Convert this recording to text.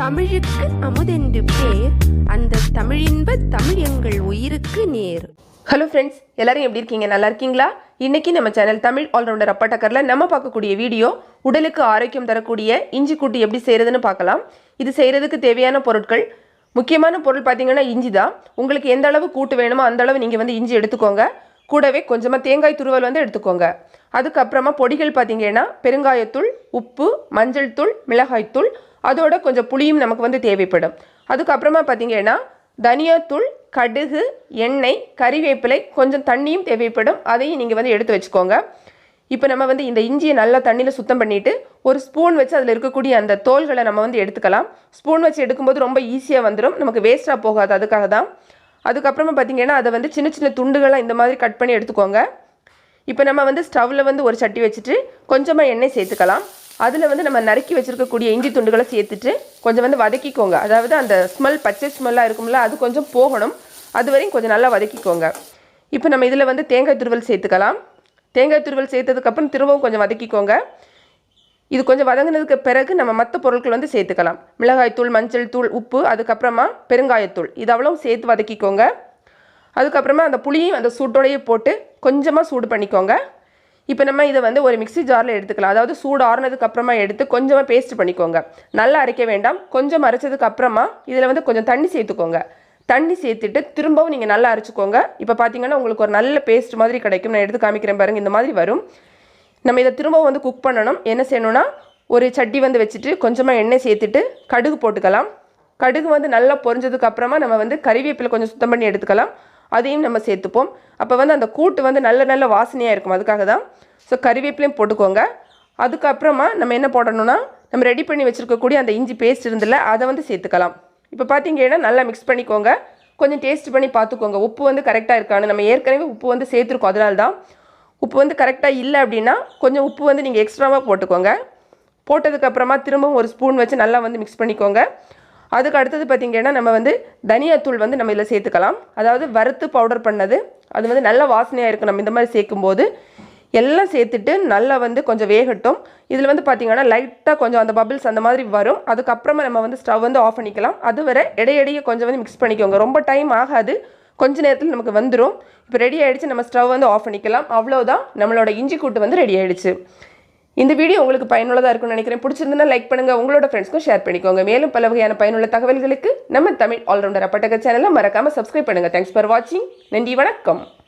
தமிழுக்கு அமுதென்று பேர், அந்த தமிழின்ப தமிழ் எங்கள் உயிருக்கு நேர். ஹலோ ஃப்ரெண்ட்ஸ், எல்லாரும் எப்படி இருக்கீங்க? நல்லா இருக்கீங்களா? இன்னைக்கு நம்ம சேனல் தமிழ் ஆல்ரவுண்டர் அப்பட்டக்கரில் நம்ம பார்க்கக்கூடிய வீடியோ உடலுக்கு ஆரோக்கியம் தரக்கூடிய இஞ்சி கூட்டு எப்படி செய்கிறதுன்னு பார்க்கலாம். இது செய்கிறதுக்கு தேவையான பொருட்கள், முக்கியமான பொருள் பார்த்தீங்கன்னா இஞ்சி தான். உங்களுக்கு எந்த அளவு கூட்டு வேணுமோ அந்த அளவு நீங்கள் இஞ்சி எடுத்துக்கோங்க. கூடவே கொஞ்சமாக தேங்காய் துருவல் எடுத்துக்கோங்க. அதுக்கப்புறமா பொடிகள் பார்த்தீங்கன்னா பெருங்காயத்தூள், உப்பு, மஞ்சள் தூள், மிளகாய்த்தூள், அதோட கொஞ்சம் புளியும் நமக்கு தேவைப்படும். அதுக்கப்புறமா பார்த்தீங்கன்னா தனியாத்தூள், கடுகு, எண்ணெய், கறிவேப்பிலை, கொஞ்சம் தண்ணியும் தேவைப்படும். அதையும் நீங்கள் எடுத்து வச்சுக்கோங்க. இப்போ நம்ம இந்த இஞ்சியை நல்லா தண்ணியில் சுத்தம் பண்ணிவிட்டு ஒரு ஸ்பூன் வச்சு அதில் இருக்கக்கூடிய அந்த தோல்களை நம்ம எடுத்துக்கலாம். ஸ்பூன் வச்சு எடுக்கும்போது ரொம்ப ஈஸியாக வந்துடும், நமக்கு வேஸ்ட்டாக போகாது, அதுக்காக தான். அதுக்கப்புறமா பார்த்தீங்கன்னா அதை சின்ன சின்ன துண்டுகளாக இந்த மாதிரி கட் பண்ணி எடுத்துக்கோங்க. இப்போ நம்ம ஸ்டவ்வில் ஒரு சட்டி வச்சுட்டு கொஞ்சமாக எண்ணெய் சேர்த்துக்கலாம். அதில் நம்ம நறுக்கி வச்சுருக்கக்கூடிய இஞ்சி துண்டுகளை சேர்த்துட்டு கொஞ்சம் வதக்கிக்கோங்க. அதாவது அந்த ஸ்மெல், பச்சை ஸ்மெல்லாக இருக்கும்ல, அது கொஞ்சம் போகணும். அது வரையும் கொஞ்சம் நல்லா வதக்கிக்கோங்க. இப்போ நம்ம இதில் தேங்காய் துருவல் சேர்த்துக்கலாம். தேங்காய் துருவல் சேர்த்ததுக்கப்புறம் திரும்பவும் கொஞ்சம் வதக்கிக்கோங்க. இது கொஞ்சம் வதங்கினதுக்கு பிறகு நம்ம மற்ற பொருட்கள் சேர்த்துக்கலாம். மிளகாய்த்தூள், மஞ்சள் தூள், உப்பு, அதுக்கப்புறமா பெருங்காயத்தூள், இது அவ்வளோ சேர்த்து வதக்கிக்கோங்க. அதுக்கப்புறமா அந்த புளியும் அந்த சூட்டோடையே போட்டு கொஞ்சமாக சூடு பண்ணிக்கோங்க. இப்போ நம்ம இதை ஒரு மிக்ஸி ஜாரில் எடுத்துக்கலாம். அதாவது சூடு ஆறுனதுக்கு அப்புறமா எடுத்து கொஞ்சமாக பேஸ்ட் பண்ணிக்கோங்க. நல்லா அரைக்க வேண்டாம். கொஞ்சம் அரைச்சதுக்கு அப்புறமா இதில் கொஞ்சம் தண்ணி சேர்த்துக்கோங்க. தண்ணி சேர்த்துட்டு திரும்பவும் நீங்கள் நல்லா அரைச்சிக்கோங்க. இப்போ பார்த்தீங்கன்னா உங்களுக்கு ஒரு நல்ல பேஸ்ட் மாதிரி கிடைக்கும். நான் எடுத்து காமிக்கிறேன் பாருங்கள், இந்த மாதிரி வரும். நம்ம இதை திரும்பவும் குக் பண்ணணும். என்ன செய்யணும்னா, ஒரு சட்டி வச்சுட்டு கொஞ்சமாக எண்ணெய் சேர்த்துட்டு கடுகு போட்டுக்கலாம். கடுகு நல்லா பொரிஞ்சதுக்கு அப்புறமா நம்ம கறிவேப்பிலை கொஞ்சம் சுத்தம் பண்ணி எடுத்துக்கலாம். அதையும் நம்ம சேர்த்துப்போம். அப்போ அந்த கூட்டு நல்ல நல்ல வாசனையாக இருக்கும், அதுக்காக தான். ஸோ கறிவேப்பிலையும் போட்டுக்கோங்க. அதுக்கப்புறமா நம்ம என்ன போடணும்னா, நம்ம ரெடி பண்ணி வச்சுருக்கக்கூடிய அந்த இஞ்சி பேஸ்ட் இருந்தில்ல, அதை சேர்த்துக்கலாம். இப்போ பார்த்தீங்கன்னா நல்லா மிக்ஸ் பண்ணிக்கோங்க. கொஞ்சம் டேஸ்ட் பண்ணி பார்த்துக்கோங்க, உப்பு கரெக்டாக இருக்கான்னு. நம்ம ஏற்கனவே உப்பு சேர்த்துருக்கோம், அதனால தான். உப்பு கரெக்டாக இல்லை அப்படின்னா கொஞ்சம் உப்பு நீங்கள் எக்ஸ்ட்ராவாக போட்டுக்கோங்க. போட்டதுக்கப்புறமா திரும்பவும் ஒரு ஸ்பூன் வச்சு நல்லா மிக்ஸ் பண்ணிக்கோங்க. அதுக்கு அடுத்தது பார்த்திங்கன்னா நம்ம தனியாத்தூள் நம்ம இதில் சேர்த்துக்கலாம். அதாவது வறுத்து பவுடர் பண்ணது, அது நல்ல வாசனையாக இருக்கும். நம்ம இந்த மாதிரி சேர்க்கும்போது எல்லாம் சேர்த்துட்டு நல்லா கொஞ்சம் வேகட்டும். இதில் பார்த்திங்கன்னா லைட்டாக கொஞ்சம் அந்த பபிள்ஸ் அந்த மாதிரி வரும். அதுக்கப்புறமா நம்ம ஸ்டவ் ஆஃப் பண்ணிக்கலாம். அதுவரை இடையிடையே கொஞ்சம் மிக்ஸ் பண்ணிக்கோங்க. ரொம்ப டைம் ஆகாது, கொஞ்ச நேரத்தில் நமக்கு வந்துடும். இப்போ ரெடி ஆகிடுச்சு, நம்ம ஸ்டவ் ஆஃப் பண்ணிக்கலாம். அவ்வளோதான், நம்மளோட இஞ்சி கூட்டு ரெடி ஆகிடுச்சு. இந்த வீடியோ உங்களுக்கு பயனுள்ளதாக இருக்கும்னு நினைக்கிறேன். பிடிச்சிருந்தா லைக் பண்ணுங்கள், உங்களோட ஃப்ரெண்ட்ஸ்க்கும் ஷேர் பண்ணிக்கோங்க. மேலும் பல வகையான பயனுள்ள தகவல்களுக்கு நம்ம தமிழ் ஆல்ரவுண்டர் அப்பட்டக்கர் சேனலை மறக்காமல் சப்ஸ்கிரைப் பண்ணுங்கள். தேங்க்ஸ் ஃபார் வாட்சிங். நன்றி, வணக்கம்.